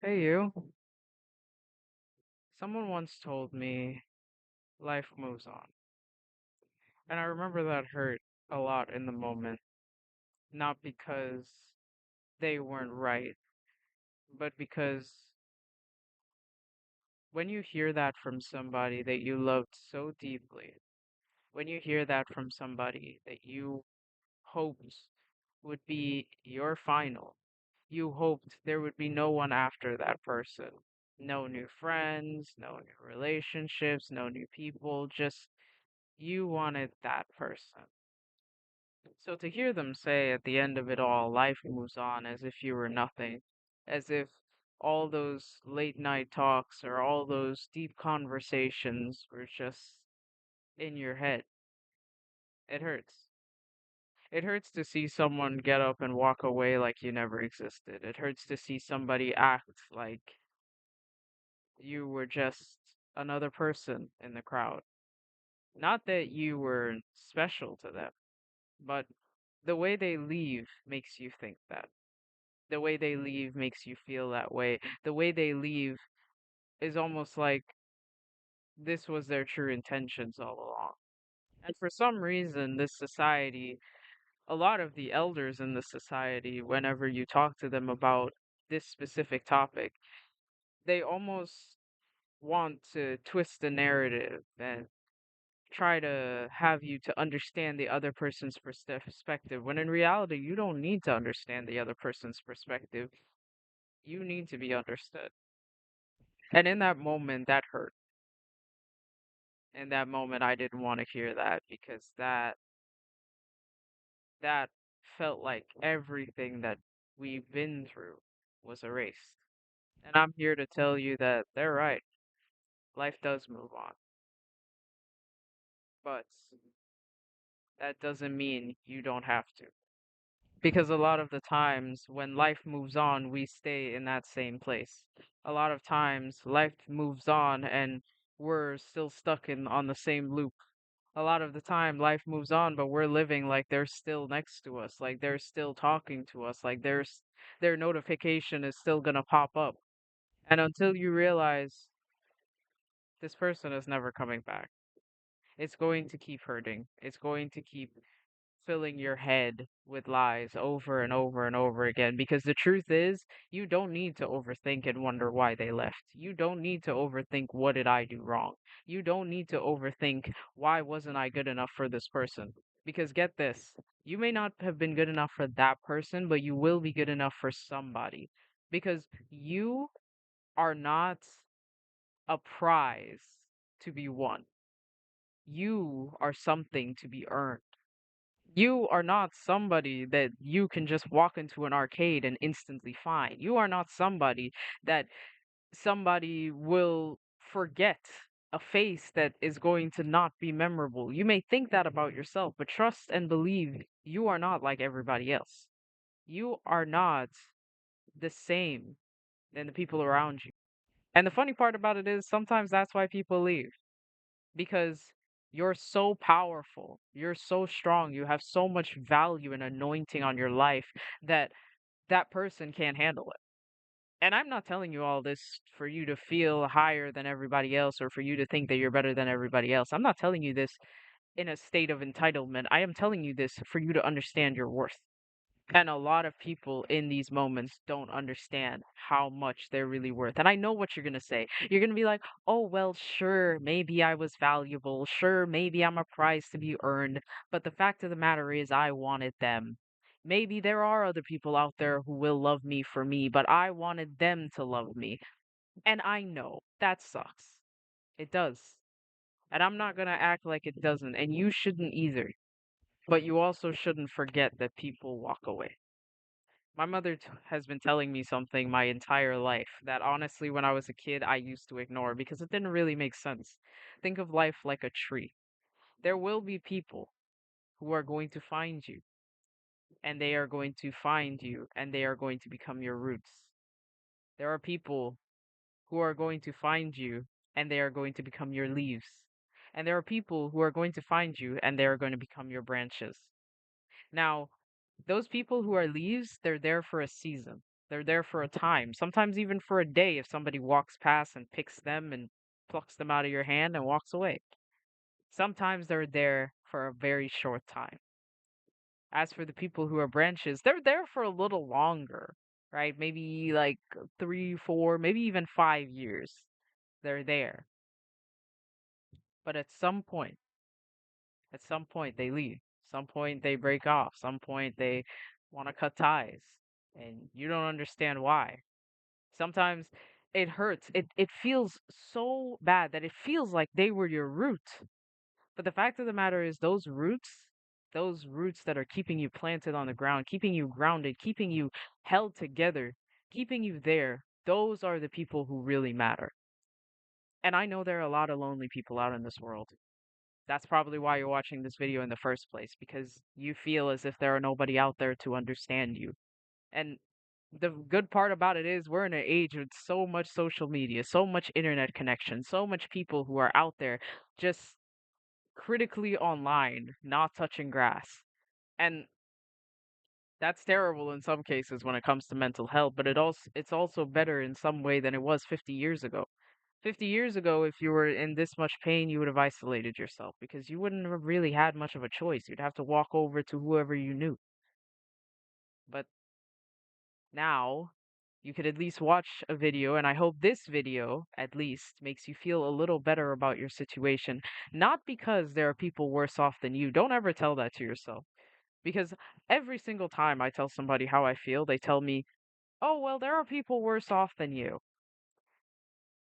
Hey you, someone once told me life moves on. And I remember that hurt a lot in the moment, not because they weren't right, but because when you hear that from somebody that you loved so deeply, when you hear that from somebody that you hoped would be your final, you hoped there would be no one after that person. No new friends, no new relationships, no new people, just you wanted that person. So to hear them say at the end of it all, life moves on as if you were nothing, as if all those late night talks or all those deep conversations were just in your head, it hurts. It hurts to see someone get up and walk away like you never existed. It hurts to see somebody act like you were just another person in the crowd. Not that you were special to them, but the way they leave makes you think that. The way they leave makes you feel that way. The way they leave is almost like this was their true intentions all along. And for some reason, this society, a lot of the elders in this society, whenever you talk to them about this specific topic, they almost want to twist the narrative and try to have you to understand the other person's perspective, when in reality, you don't need to understand the other person's perspective. You need to be understood. And in that moment, that hurt. In that moment, I didn't want to hear that because that felt like everything that we've been through was erased. And I'm here to tell you that they're right. Life does move on. But that doesn't mean you don't have to. Because a lot of the times when life moves on, we stay in that same place. A lot of times life moves on and we're still stuck in on the same loop. A lot of the time life moves on, but we're living like they're still next to us, like they're still talking to us, like their notification is still gonna pop up. And until you realize this person is never coming back, it's going to keep hurting. It's going to keep filling your head with lies over and over and over again, because the truth is you don't need to overthink and wonder why they left. You don't need to overthink what did I do wrong. You don't need to overthink why wasn't I good enough for this person, because get this, you may not have been good enough for that person, but you will be good enough for somebody, because you are not a prize to be won. You are something to be earned. You are not somebody that you can just walk into an arcade and instantly find. You are not somebody that somebody will forget, a face that is going to not be memorable. You may think that about yourself, but trust and believe you are not like everybody else. You are not the same than the people around you. And the funny part about it is sometimes that's why people leave, because you're so powerful, you're so strong, you have so much value and anointing on your life that that person can't handle it. And I'm not telling you all this for you to feel higher than everybody else or for you to think that you're better than everybody else. I'm not telling you this in a state of entitlement. I am telling you this for you to understand your worth. And a lot of people in these moments don't understand how much they're really worth. And I know what you're going to say. You're going to be like, oh, well, sure, maybe I was valuable. Sure, maybe I'm a prize to be earned. But the fact of the matter is, I wanted them. Maybe there are other people out there who will love me for me, but I wanted them to love me. And I know that sucks. It does. And I'm not going to act like it doesn't. And you shouldn't either. But you also shouldn't forget that people walk away. My mother has been telling me something my entire life that honestly, when I was a kid, I used to ignore because it didn't really make sense. Think of life like a tree. There will be people who are going to find you, and they are going to find you, and they are going to become your roots. There are people who are going to find you, and they are going to become your leaves. And there are people who are going to find you, and they are going to become your branches. Now, those people who are leaves, they're there for a season. They're there for a time, sometimes even for a day if somebody walks past and picks them and plucks them out of your hand and walks away. Sometimes they're there for a very short time. As for the people who are branches, they're there for a little longer, right? Maybe like 3, 4, maybe even 5 years. They're there. But at some point they leave. Some point they break off. Some point they want to cut ties. And you don't understand why. Sometimes it hurts. It feels so bad that it feels like they were your root. But the fact of the matter is those roots that are keeping you planted on the ground, keeping you grounded, keeping you held together, keeping you there, those are the people who really matter. And I know there are a lot of lonely people out in this world. That's probably why you're watching this video in the first place, because you feel as if there are nobody out there to understand you. And the good part about it is we're in an age with so much social media, so much internet connection, so much people who are out there just critically online, not touching grass. And that's terrible in some cases when it comes to mental health, but it's also better in some way than it was 50 years ago. 50 years ago, if you were in this much pain, you would have isolated yourself because you wouldn't have really had much of a choice. You'd have to walk over to whoever you knew. But now, you could at least watch a video, and I hope this video at least makes you feel a little better about your situation. Not because there are people worse off than you. Don't ever tell that to yourself. Because every single time I tell somebody how I feel, they tell me, oh, well, there are people worse off than you.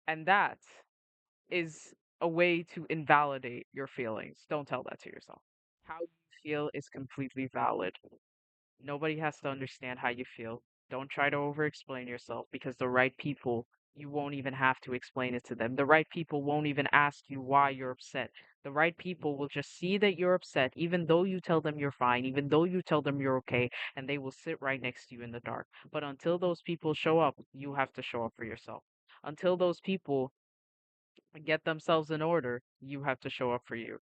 And that is a way to invalidate your feelings. Don't tell that to yourself. How you feel is completely valid. Nobody has to understand how you feel. Don't try to over explain yourself because the right people, you won't even have to explain it to them. The right people won't even ask you why you're upset. The right people will just see that you're upset, even though you tell them you're fine, even though you tell them you're okay, and they will sit right next to you in the dark. But until those people show up, you have to show up for yourself. Until those people get themselves in order, you have to show up for you.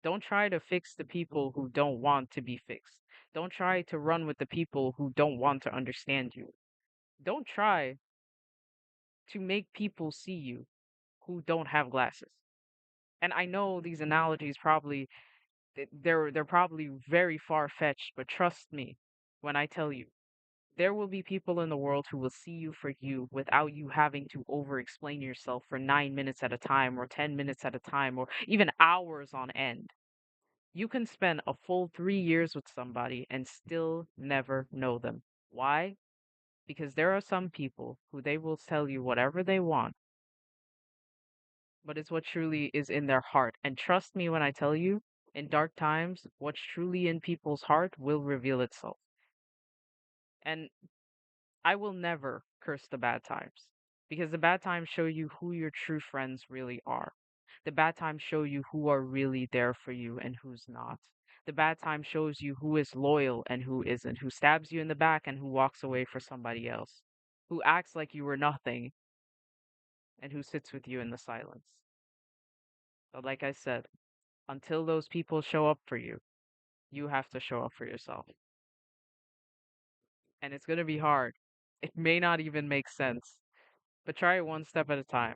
Don't try to fix the people who don't want to be fixed. Don't try to run with the people who don't want to understand you. Don't try to make people see you who don't have glasses. And I know these analogies probably they're probably very far-fetched, but trust me when I tell you, there will be people in the world who will see you for you without you having to over-explain yourself for 9 minutes at a time or 10 minutes at a time or even hours on end. You can spend a full 3 years with somebody and still never know them. Why? Because there are some people who they will tell you whatever they want, but it's what truly is in their heart. And trust me when I tell you, in dark times, what's truly in people's heart will reveal itself. And I will never curse the bad times because the bad times show you who your true friends really are. The bad times show you who are really there for you and who's not. The bad time shows you who is loyal and who isn't, who stabs you in the back and who walks away for somebody else, who acts like you were nothing and who sits with you in the silence. But like I said, until those people show up for you, you have to show up for yourself. And it's going to be hard. It may not even make sense, but try it one step at a time.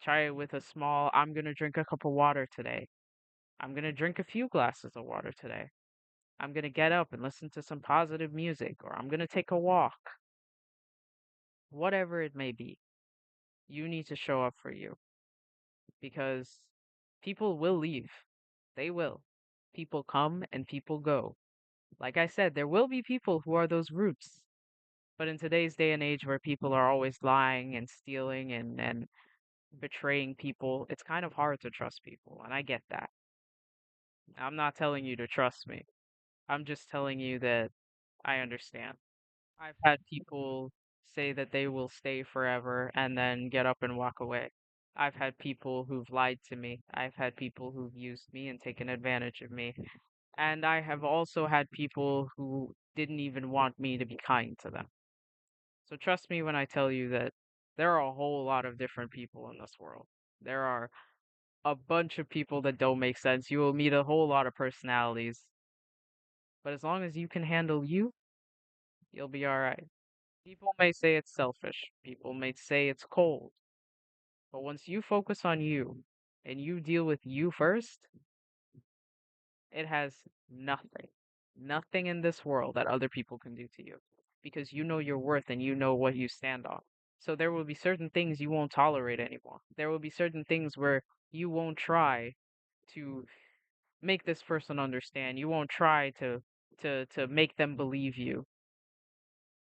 Try it with a small, I'm going to drink a cup of water today. I'm going to drink a few glasses of water today. I'm going to get up and listen to some positive music, or I'm going to take a walk. Whatever it may be, you need to show up for you because people will leave. They will. People come and people go. Like I said, there will be people who are those roots. But in today's day and age where people are always lying and stealing and betraying people, it's kind of hard to trust people. And I get that. I'm not telling you to trust me. I'm just telling you that I understand. I've had people say that they will stay forever and then get up and walk away. I've had people who've lied to me. I've had people who've used me and taken advantage of me. And I have also had people who didn't even want me to be kind to them. So trust me when I tell you that there are a whole lot of different people in this world. There are a bunch of people that don't make sense. You will meet a whole lot of personalities. But as long as you can handle you, you'll be all right. People may say it's selfish, people may say it's cold, but once you focus on you and you deal with you first, it has nothing, nothing in this world that other people can do to you because you know your worth and you know what you stand on. So there will be certain things you won't tolerate anymore. There will be certain things where you won't try to make this person understand. You won't try to make them believe you.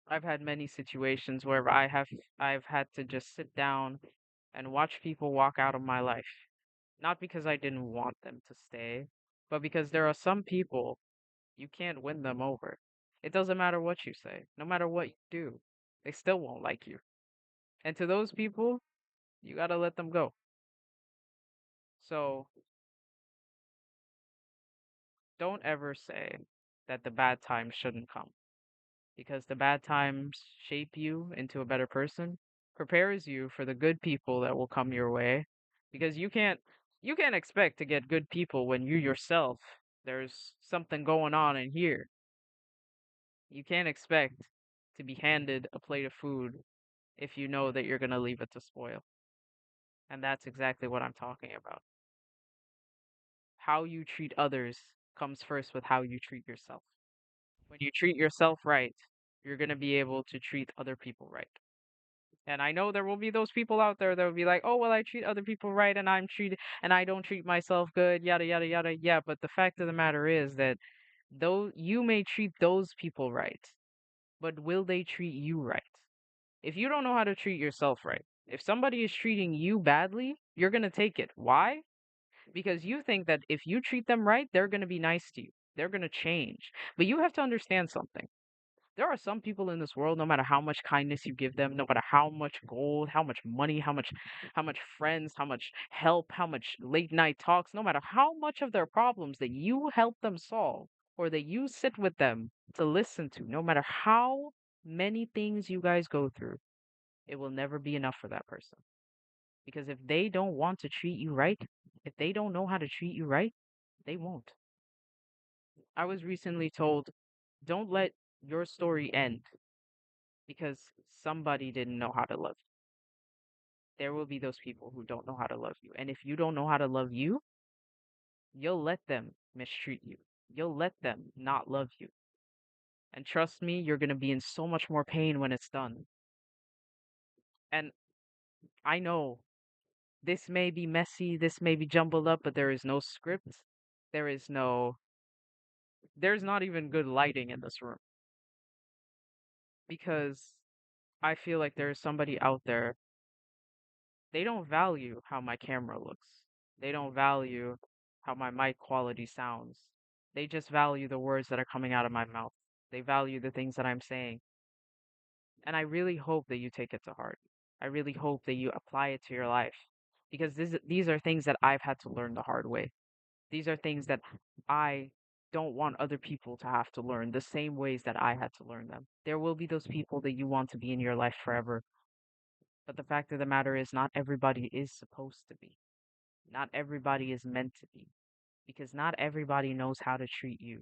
I've had many situations where I've had to just sit down and watch people walk out of my life. Not because I didn't want them to stay, but because there are some people you can't win them over. It doesn't matter what you say, no matter what you do, they still won't like you. And to those people, you gotta let them go. So don't ever say that the bad times shouldn't come because the bad times shape you into a better person, prepares you for the good people that will come your way because you can't expect to get good people when you yourself there's something going on in here. You can't expect to be handed a plate of food if you know that you're going to leave it to spoil. And that's exactly what I'm talking about. How you treat others comes first with how you treat yourself. When you treat yourself right, you're going to be able to treat other people right. And I know there will be those people out there that will be like, "Oh, well, I treat other people right and I don't treat myself good, yada yada yada." Yeah, but the fact of the matter is that though you may treat those people right, but will they treat you right? If you don't know how to treat yourself right, if somebody is treating you badly, you're going to take it. Why? Because you think that if you treat them right, they're going to be nice to you. They're going to change. But you have to understand something. There are some people in this world, no matter how much kindness you give them, no matter how much gold, how much money, how much friends, how much help, how much late night talks, no matter how much of their problems that you help them solve or that you sit with them to listen to, no matter how many things you guys go through, it will never be enough for that person. Because if they don't want to treat you right, if they don't know how to treat you right, they won't. I was recently told, don't let your story end because somebody didn't know how to love you. There will be those people who don't know how to love you. And if you don't know how to love you, you'll let them mistreat you. You'll let them not love you. And trust me, you're going to be in so much more pain when it's done. And I know this may be messy, this may be jumbled up, but there is no script. There is no, there's not even good lighting in this room because I feel like there is somebody out there. They don't value how my camera looks. They don't value how my mic quality sounds. They just value the words that are coming out of my mouth. They value the things that I'm saying. And I really hope that you take it to heart. I really hope that you apply it to your life because these are things that I've had to learn the hard way. These are things that I don't want other people to have to learn the same ways that I had to learn them. There will be those people that you want to be in your life forever. But the fact of the matter is, not everybody is supposed to be. Not everybody is meant to be. Because not everybody knows how to treat you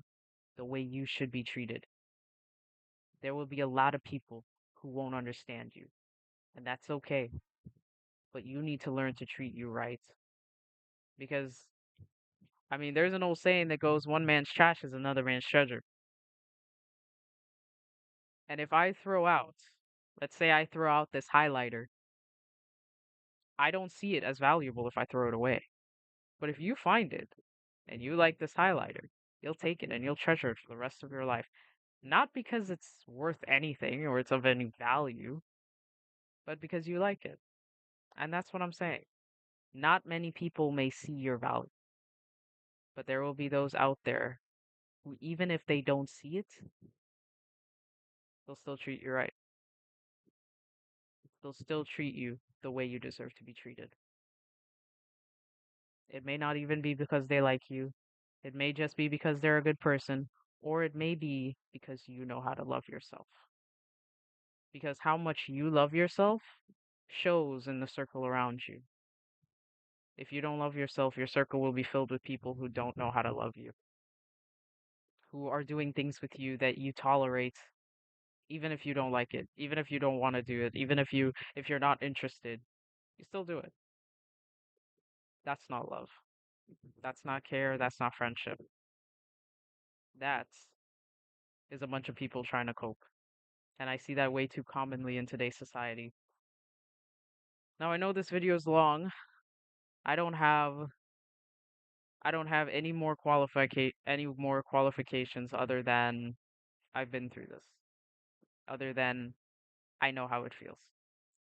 the way you should be treated. There will be a lot of people who won't understand you. And that's okay. But you need to learn to treat you right. Because, I mean, there's an old saying that goes, one man's trash is another man's treasure. And if I throw out, let's say I throw out this highlighter, I don't see it as valuable if I throw it away. But if you find it and you like this highlighter, you'll take it and you'll treasure it for the rest of your life. Not because it's worth anything or it's of any value, but because you like it. And that's what I'm saying. Not many people may see your value, but there will be those out there who, even if they don't see it, they'll still treat you right. They'll still treat you the way you deserve to be treated. It may not even be because they like you. It may just be because they're a good person, or it may be because you know how to love yourself. Because how much you love yourself shows in the circle around you. If you don't love yourself, your circle will be filled with people who don't know how to love you, who are doing things with you that you tolerate even if you don't like it, even if you don't want to do it, even if you're not interested, you still do it. That's not love. That's not care, that's not friendship. That is a bunch of people trying to cope. And I see that way too commonly in today's society. Now I know this video is long. I don't have I don't have any more qualifications other than I've been through this. Other than I know how it feels.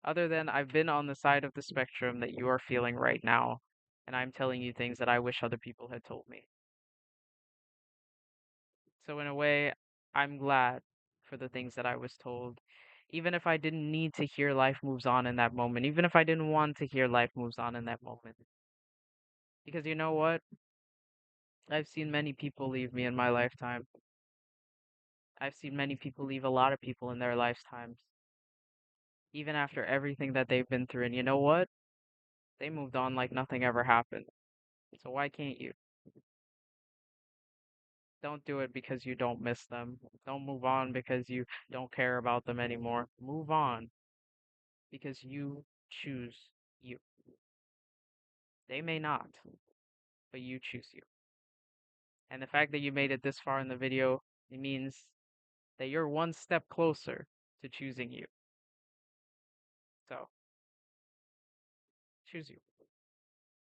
Other than I've been on the side of the spectrum that you are feeling right now, and I'm telling you things that I wish other people had told me. So in a way, I'm glad for the things that I was told, even if I didn't need to hear life moves on in that moment, even if I didn't want to hear life moves on in that moment. Because you know what? I've seen many people leave me in my lifetime. I've seen many people leave a lot of people in their lifetimes, even after everything that they've been through. And you know what? They moved on like nothing ever happened. So why can't you? Don't do it because you don't miss them. Don't move on because you don't care about them anymore. Move on because you choose you. They may not, but you choose you. And the fact that you made it this far in the video, it means that you're one step closer to choosing you. So, choose you.